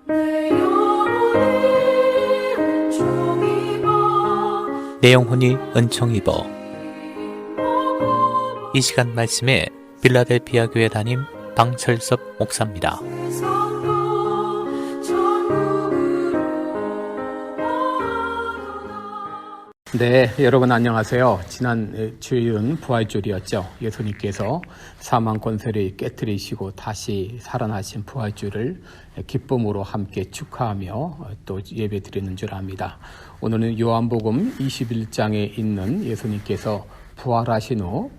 내 영혼이 은총 입어. 이 시간 말씀에 필라델피아 교회 담임 방철섭 목사입니다. 네, 여러분 안녕하세요. 지난 주일은 부활주일이었죠. 예수님께서 사망 권세를 깨뜨리시고 다시 살아나신 부활주일을 기쁨으로 함께 축하하며 또 예배드리는 줄 압니다. 오늘은 요한복음 21장에 있는 예수님께서 부활하신 후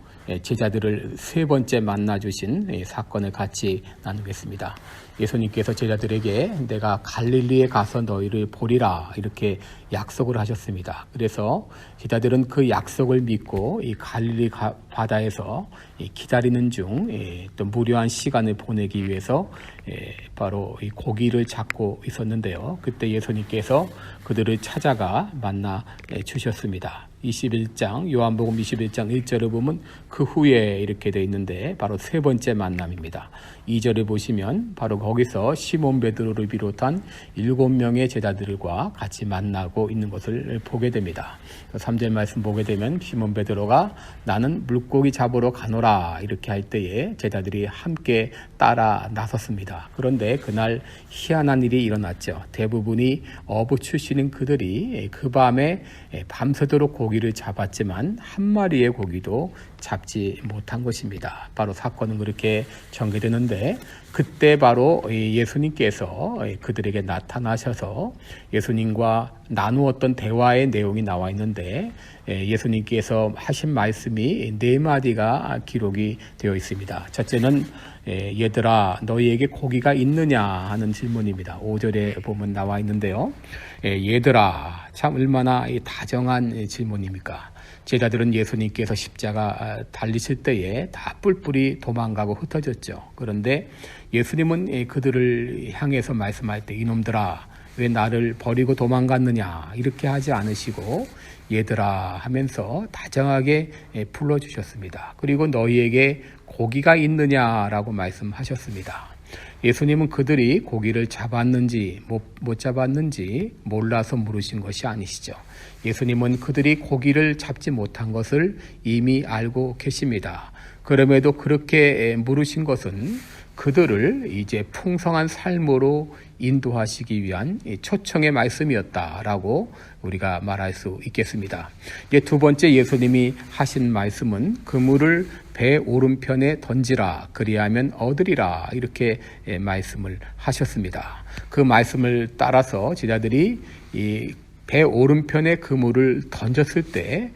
제자들을 세 번째 만나주신 사건을 같이 나누겠습니다. 예수님께서 제자들에게 내가 갈릴리에 가서 너희를 보리라 이렇게 약속을 하셨습니다. 그래서 제자들은 그 약속을 믿고 이 갈릴리 바다에서 기다리는 중 또 무료한 시간을 보내기 위해서 바로 이 고기를 잡고 있었는데요. 그때 예수님께서 그들을 찾아가 만나 주셨습니다. 21장 요한복음 21장 1절을 보면 그 후에 이렇게 되어 있는데 바로 세 번째 만남입니다. 2절을 보시면 바로 거기서 시몬 베드로를 비롯한 7명의 제자들과 같이 만나고 있는 것을 보게 됩니다. 3절 말씀 보게 되면 시몬 베드로가 나는 물고기 잡으러 가노라 이렇게 할 때에 제자들이 함께 따라 나섰습니다. 그런데 그날 희한한 일이 일어났죠. 대부분이 어부 출신인 그들이 그 밤에 밤새도록 고기를 잡았지만 한 마리의 고기도 잡지 못한 것입니다. 바로 사건은 그렇게 전개되는데 그때 바로 예수님께서 그들에게 나타나셔서 예수님과 나누었던 대화의 내용이 나와 있는데 예수님께서 하신 말씀이 네 마디가 기록이 되어 있습니다. 첫째는 얘들아 너희에게 고기가 있느냐 하는 질문입니다. 5절에 보면 나와 있는데요. 얘들아 참 얼마나 다정한 질문입니까? 제자들은 예수님께서 십자가 달리실 때에 다 뿔뿔이 도망가고 흩어졌죠. 그런데 예수님은 그들을 향해서 말씀할 때 이놈들아 왜 나를 버리고 도망갔느냐 이렇게 하지 않으시고 얘들아 하면서 다정하게 불러주셨습니다. 그리고 너희에게 고기가 있느냐라고 말씀하셨습니다. 예수님은 그들이 고기를 잡았는지 못 잡았는지 몰라서 물으신 것이 아니시죠. 예수님은 그들이 고기를 잡지 못한 것을 이미 알고 계십니다. 그럼에도 그렇게 물으신 것은 그들을 이제 풍성한 삶으로 인도하시기 위한 초청의 말씀이었다라고 우리가 말할 수 있겠습니다. 이제 두 번째 예수님이 하신 말씀은 그물을 배 오른편에 던지라 그리하면 얻으리라 이렇게 말씀을 하셨습니다. 그 말씀을 따라서 제자들이 이 배 오른편에 그물을 던졌을 때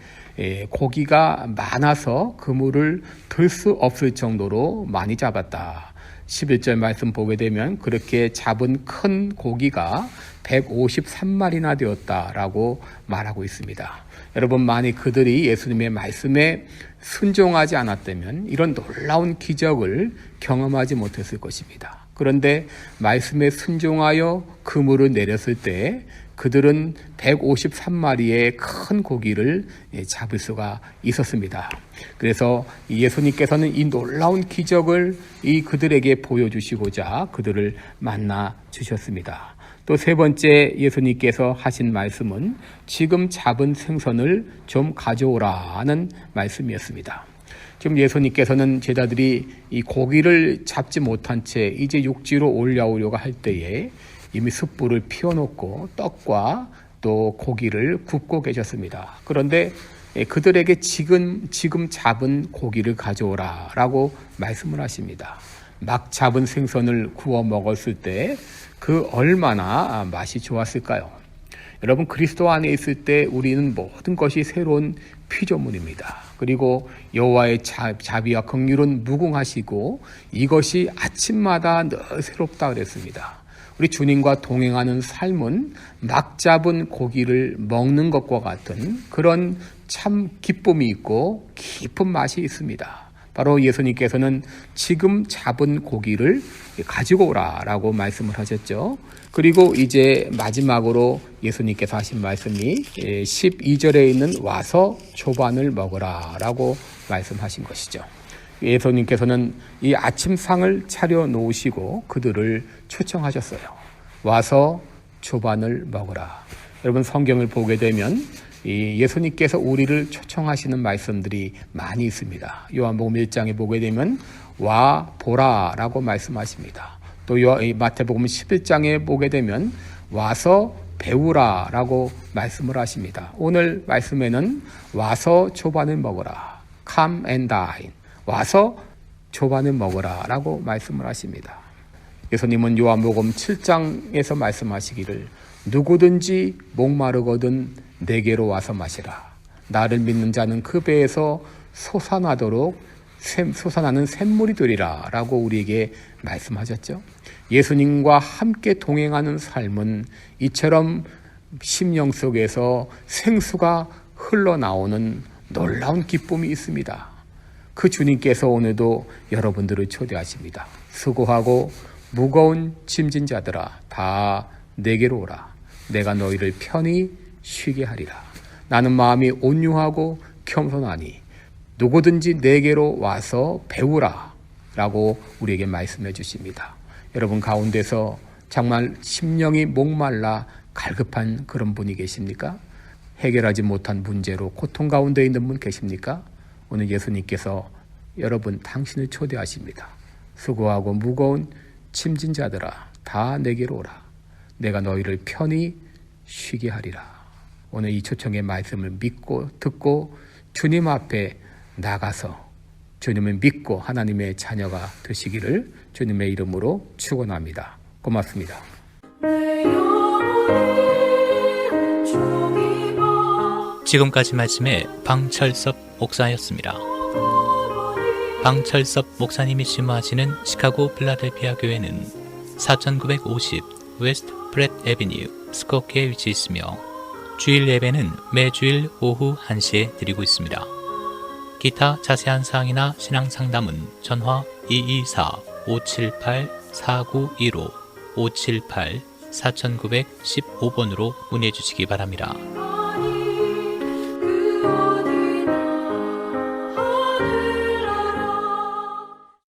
고기가 많아서 그물을 들 수 없을 정도로 많이 잡았다. 11절 말씀 보게 되면 그렇게 잡은 큰 고기가 153마리나 되었다라고 말하고 있습니다. 여러분 만약 그들이 예수님의 말씀에 순종하지 않았다면 이런 놀라운 기적을 경험하지 못했을 것입니다. 그런데 말씀에 순종하여 그물을 내렸을 때 그들은 153마리의 큰 고기를 잡을 수가 있었습니다. 그래서 예수님께서는 이 놀라운 기적을 그들에게 보여주시고자 그들을 만나 주셨습니다. 또 세 번째 예수님께서 하신 말씀은 지금 잡은 생선을 좀 가져오라 하는 말씀이었습니다. 지금 예수님께서는 제자들이 이 고기를 잡지 못한 채 이제 육지로 올라오려고 할 때에 이미 숯불을 피워놓고 떡과 또 고기를 굽고 계셨습니다. 그런데 그들에게 지금 잡은 고기를 가져오라 라고 말씀을 하십니다. 막 잡은 생선을 구워 먹었을 때 그 얼마나 맛이 좋았을까요? 여러분 그리스도 안에 있을 때 우리는 모든 것이 새로운 피조물입니다. 그리고 여호와의 자비와 긍휼은 무궁하시고 이것이 아침마다 늘 새롭다 그랬습니다. 우리 주님과 동행하는 삶은 막 잡은 고기를 먹는 것과 같은 그런 참 기쁨이 있고 깊은 맛이 있습니다. 바로 예수님께서는 지금 잡은 고기를 가지고 오라라고 말씀을 하셨죠. 그리고 이제 마지막으로 예수님께서 하신 말씀이 12절에 있는 와서 조반을 먹으라라고 말씀하신 것이죠. 예수님께서는 이 아침상을 차려 놓으시고 그들을 초청하셨어요. 와서 조반을 먹으라. 여러분 성경을 보게 되면 예수님께서 우리를 초청하시는 말씀들이 많이 있습니다. 요한복음 1장에 보게 되면 와 보라라고 말씀하십니다. 또 마태복음 11장에 보게 되면 와서 배우라라고 말씀을 하십니다. 오늘 말씀에는 와서 조반을 먹으라. Come and dine. 와서 조반을 먹으라라고 말씀을 하십니다. 예수님은 요한복음 7장에서 말씀하시기를 누구든지 목마르거든 내게로 와서 마시라. 나를 믿는 자는 그 배에서 솟아나는 샘물이 되리라 라고 우리에게 말씀하셨죠. 예수님과 함께 동행하는 삶은 이처럼 심령 속에서 생수가 흘러나오는 놀라운 기쁨이 있습니다. 그 주님께서 오늘도 여러분들을 초대하십니다. 수고하고 무거운 짐진 자들아 다 내게로 오라. 내가 너희를 편히 쉬게 하리라. 나는 마음이 온유하고 겸손하니 누구든지 내게로 와서 배우라 라고 우리에게 말씀해 주십니다. 여러분 가운데서 정말 심령이 목말라 갈급한 그런 분이 계십니까? 해결하지 못한 문제로 고통 가운데 있는 분 계십니까? 오늘 예수님께서 여러분 당신을 초대하십니다. 수고하고 무거운 짐진 자들아 다 내게로 오라. 내가 너희를 편히 쉬게 하리라. 오늘 이 초청의 말씀을 믿고 듣고 주님 앞에 나가서 주님을 믿고 하나님의 자녀가 되시기를 주님의 이름으로 축원합니다. 고맙습니다. 지금까지 말씀의 방철섭 목사였습니다. 방철섭 목사님이 심화하시는 시카고 필라델피아 교회는 4950 웨스트 프렛 애비뉴 스코키에 위치해 있으며 주일 예배는 매주일 오후 1시에 드리고 있습니다. 기타 자세한 사항이나 신앙 상담은 전화 224-578-4915 578-4915번으로 문의해 주시기 바랍니다.